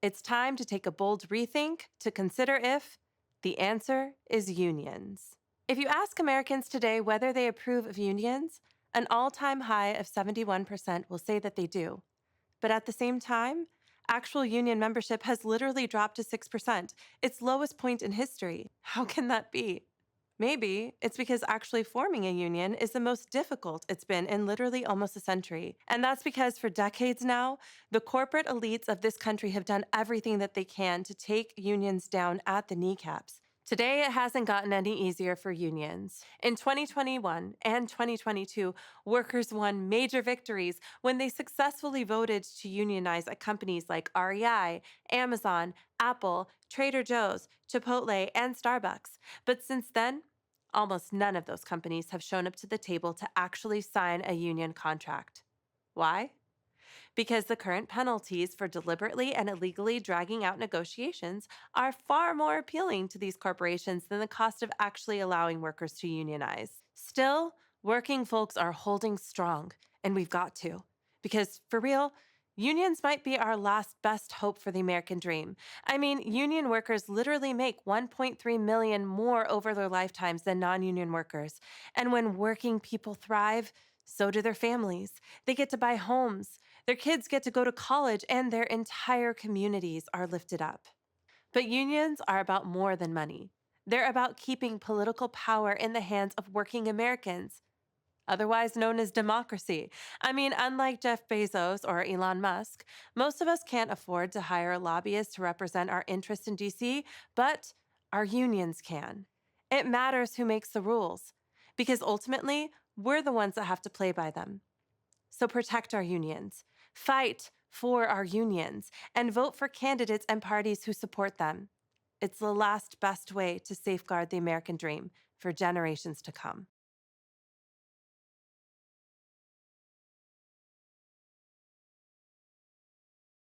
It's time to take a bold rethink to consider if the answer is unions. If you ask Americans today whether they approve of unions, an all time high of 71% will say that they do. But at the same time, actual union membership has literally dropped to 6%, its lowest point in history. How can that be? Maybe it's because actually forming a union is the most difficult it's been in literally almost a century. And that's because for decades now, the corporate elites of this country have done everything that they can to take unions down at the kneecaps. Today, it hasn't gotten any easier for unions. In 2021 and 2022, workers won major victories when they successfully voted to unionize at companies like REI, Amazon, Apple, Trader Joe's, Chipotle, and Starbucks. But since then, almost none of those companies have shown up to the table to actually sign a union contract. Why? Because the current penalties for deliberately and illegally dragging out negotiations are far more appealing to these corporations than the cost of actually allowing workers to unionize. Still, working folks are holding strong, and we've got to. Because for real, unions might be our last best hope for the American dream. I mean, union workers literally make 1.3 million more over their lifetimes than non-union workers. And when working people thrive, so do their families. They get to buy homes, their kids get to go to college, and their entire communities are lifted up. But unions are about more than money. They're about keeping political power in the hands of working Americans, otherwise known as democracy. I mean, unlike Jeff Bezos or Elon Musk, most of us can't afford to hire a lobbyist to represent our interests in DC, but our unions can. It matters who makes the rules, because ultimately, we're the ones that have to play by them. So protect our unions, fight for our unions, and vote for candidates and parties who support them. It's the last best way to safeguard the American dream for generations to come.